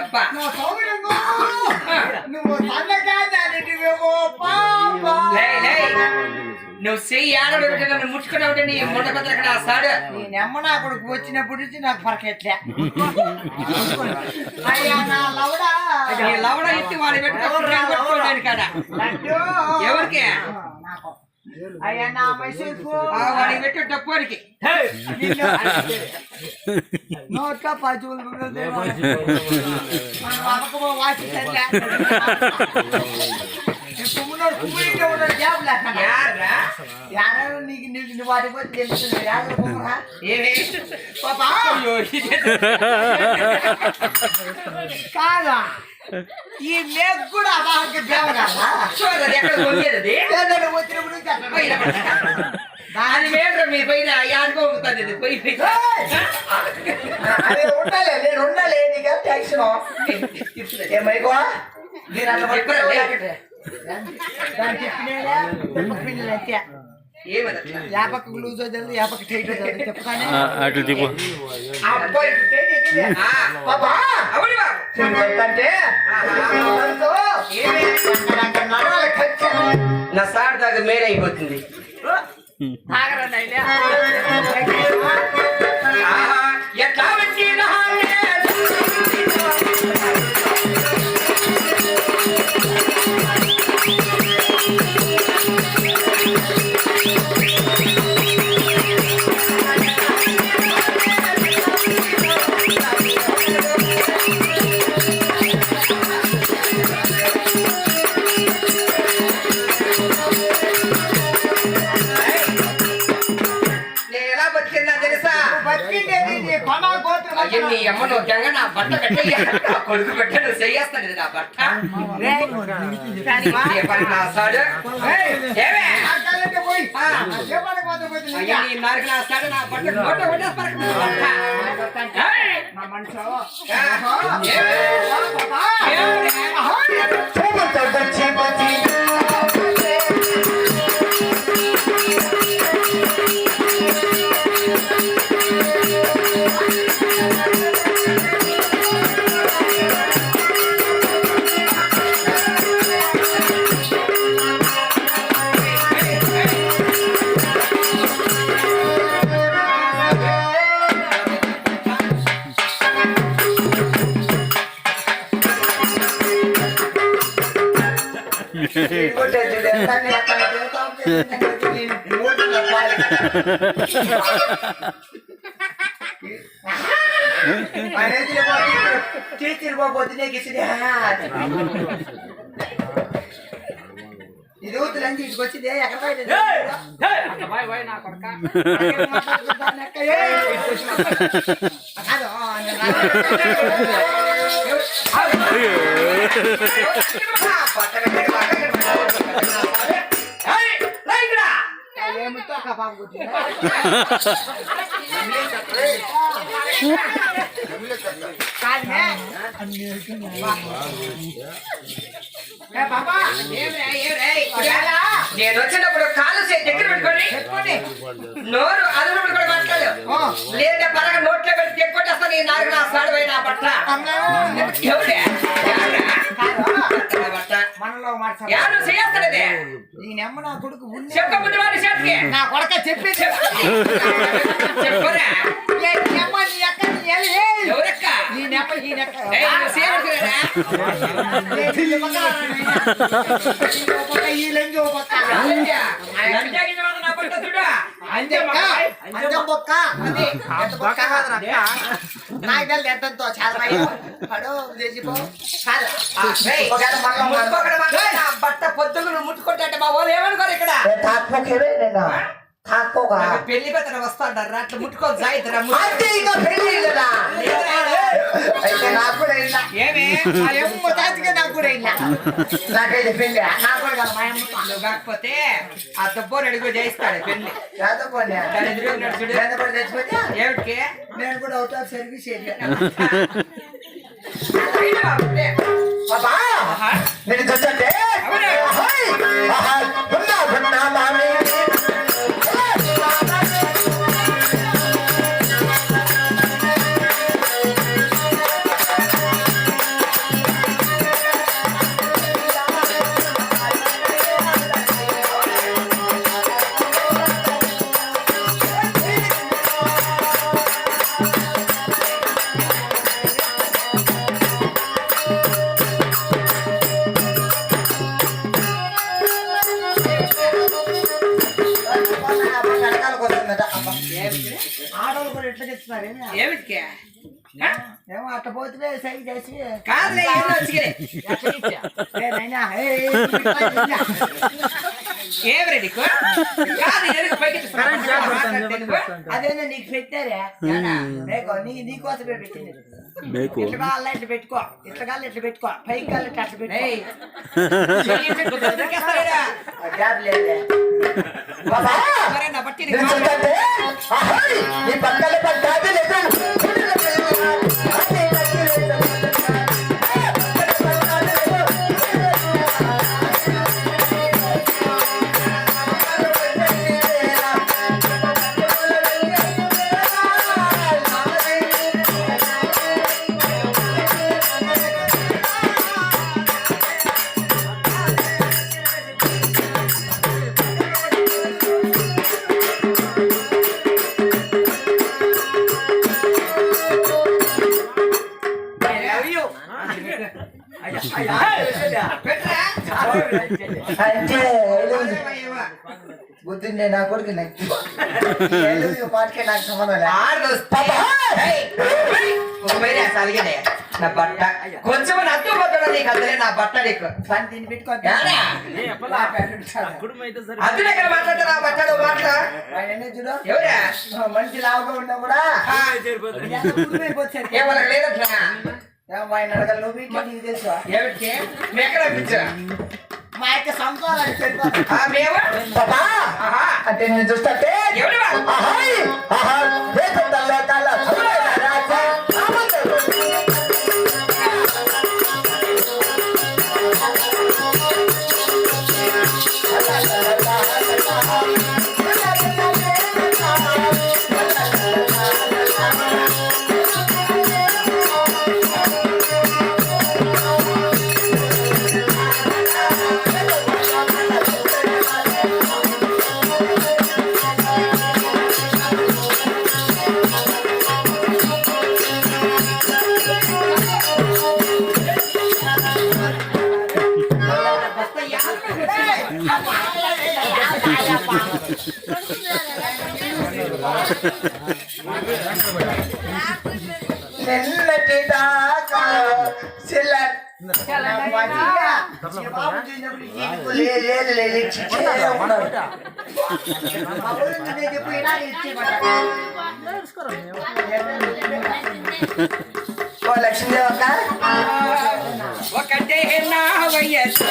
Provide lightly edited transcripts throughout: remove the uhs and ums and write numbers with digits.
అబ్బా నువ్వు సన్నగానేమో పాపా నువ్వు చెయ్యి ఆడడు నన్ను ముట్టుకున్నావు నీ మొండ పెద్ద అక్కడ సాడు నేనమ్మ నా కొడుకు వచ్చినప్పటి నుంచి నాకు పరకెట్లే అయ్యా నా లవడా నీ లవడ ఇట్టి వాడి పెట్టుకోవడానికి కాడ ఎవరికి అయ్యా నా మైసూర్ వాడికి పెట్టే డప్పోరికి నోట్లో పశువులు వాచి నీకు వాటి పోతే తెలుస్తుంది కాదా ఈ మేకు కూడా అబాహకి దాని మీద మీ పైన ఆడుకోతుంది పోయి ఉండాలి నేను ఉండాలి నీకు టెన్షన్ ఏమైకో నేను అట్లా యాపక్ లూజ్ అవుతుంది యాపక్ టైట్ అవుతుంది చెప్తానే అటు దిగు నా సార్ దాకా మేలు అయిపోతుంది ఎట్లా నీ అమ్మను గంగ నా బట్ట పెట్టయ్యా కొడుకు పెట్టాడు చెయ్యేస్తాను ఇది నా బట్ట నా సాడు నీ నారికి నా సాడు నా బట్ట నోట ఇది ఊతులని తీసుకొచ్చింది ఎక్కడ నేను వచ్చినప్పుడు కాలు దగ్గర పెట్టుకోండి నోరు అదుపు కూడా మాట్లాడు లేదా పరగ నోట్లో పెట్టి తెక్కొట్టేస్తాను ఈ నాలుగు నా సాడు పోయి నా బట్ట ఎవరు చేస్తాడే నేనమ్మ నా కొడుకు చెప్పబుద్ధి వాడి చేతికి నా కొడక చెప్పి చెప్పరా ఎవరెక్క ఎంతో చాలా బట్ట పొద్దులు ముట్టుకుంటే మా వాళ్ళు ఏమనుకోరు ఇక్కడ పెళ్లి పెద్ద వస్తాడారు అట్లా ముట్టుకో జాయితరా కాకపోతే ఆ తప్పని అడుగు చేయిస్తాడు పెళ్లి ఏమిటి నేను కూడా అవుట్ ఆఫ్ సర్వీస్ ఏరియా నేను చూస్తే అవుతుందట అమ్మ. ఆడవాళ్ళు కూడా ఎట్లా చెప్తున్నారు ఏమిటికే ఏమో అట్ట పోతే సైడ్ చేసి కాదులే ఏదో వచ్చిగే ఏం రెడీ కాదు ఎదుగు పైకి అదేనా నీకు పెట్టారా రేకో నీకోసమే పెట్టింది ఇట్లా కాళ్ళ ఇట్లా పెట్టుకో ఇట్లా కాళ్ళు ఇట్లా పెట్టుకో పైకి కాళ్ళు ఇట్లా అట్లా బట్టి ఎందుకంటే అహోయ్, నీ పక్కన పడ్డాది లేదు. అంటే బుద్ధిండే నా కొడుకు పాటకే నాకు సంబంధం నా బట్ట కొంచెం అర్థం పోతాడు నీకు అద్దలే నా బట్ట నీకు పని తిని పెట్టుకో అద్దె దగ్గర మాట్లాడతా నా బట్టడు మాట్లా చూడు ఎవరా మంచి లావుగా ఉన్నా కూడా ఏమనకు లేదట్లా ఆయన అడగలు నువ్వు ఇట్లా నీకు తెలుసు ఏమిటి నువ్వు ఎక్కడ అనిపించా మా యొక్క సంసారానికి సరిపోతుంది మేము అంటే నేను చూస్తే ఎవరు నిన్నటి దాకా లక్ష్మీదేవి అక్క ఒకటే నా వయస్సు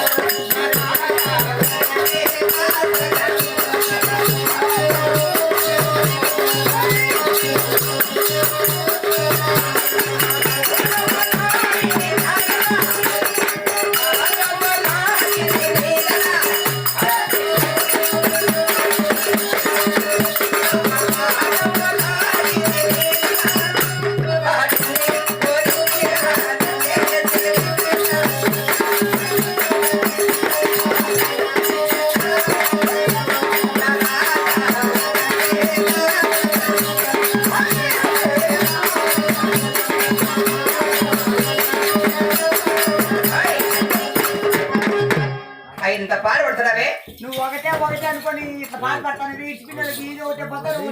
ఇంత పాలు పడుతున్నావే నువ్వు ఒకటే అనుకోని ఇట్లా పాలు పడతాను ఇచ్చి పిల్లలకి ఇది ఒకటే పోతారు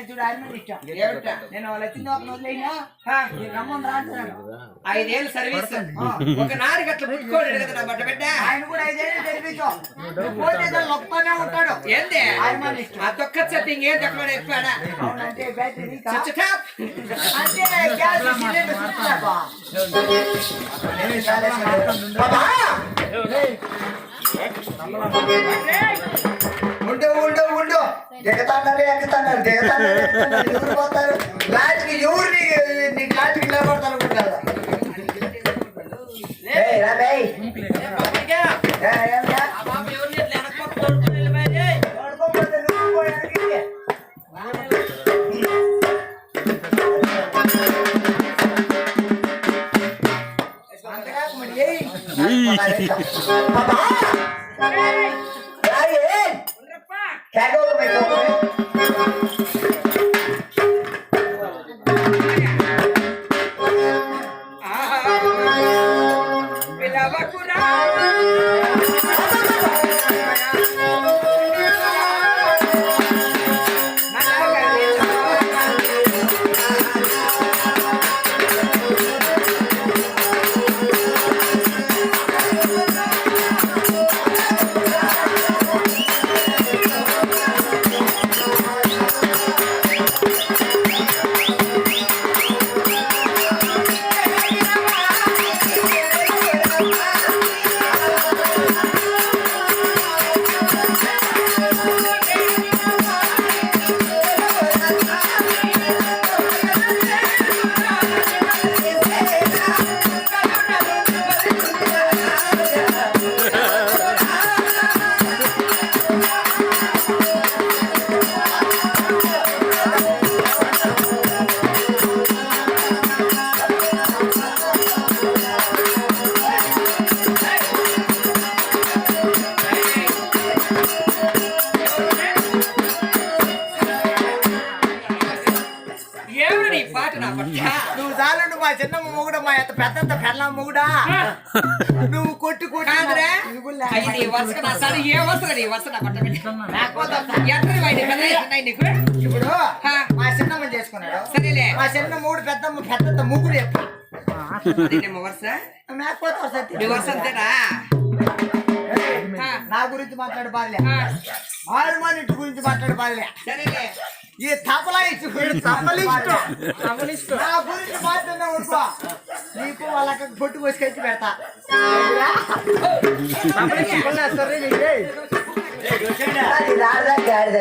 చూడు ఆయన ఇష్టం నేను వాళ్ళు వచ్చింది ఒక వదిలేనా రమ్మని రాస్తున్నాను 5 ఏళ్ళు సర్వీస్ ఒక నాలుగు అట్లా పుట్టుకోడు కదా నా బట్ట బిడ్డ ఆయన కూడా 5 ఏళ్ళు సర్వీసు పోతే నొప్పనే ఉంటాడు ఏంది ఆ తొక్క చెత్త ఇంకేం తక్కువ ఎక్కువడా అంటే బ్యాటరీ అంటే గ్యాస్ సిలిండర్ ఉండు ఉండు ఉండు ఎక్కుతాన్నారు దిగుతాన్నారు ఎవరు పోతారు లాస్ట్కి ఎవరు నీకు లాస్ట్కి నిలబడతారు అనుకుంటారు నువ్వు చాలండు మా చిన్నమ్మ మొగుడు మా పెద్ద పెళ్ళ మొగుడా నువ్వు కొట్టి కాదురా? కొట్టి అయ్యి నీ వరుసగా నా సారి ఏ వరుసగా నీ వరుస నా పట్టబెట్టి ఎక్కడ వాడి పెద్ద ఉన్నాయి నీకు ఇప్పుడు ఆ. మా చిన్నమ్మ చేసుకున్నాడు సరేలే మా చిన్న మూడు పెద్ద ముగ్గురు చెప్పు అదేనేమో వరుస మేకపోతే సత్యం నీ వరుస అంతేనా ఆ. నా గురించి మాట్లాడు బాల్య ఆ. ఆరుమాన్ ఇంటి గురించి మాట్లాడు బాల్య సరేలే ఈ తపలా ఇచ్చి నా గురించి మాట్లాడినా ఊరుకో నీకు వాళ్ళకి పొట్టు కోసుకొచ్చి పెడతా అది రాదా గాడిద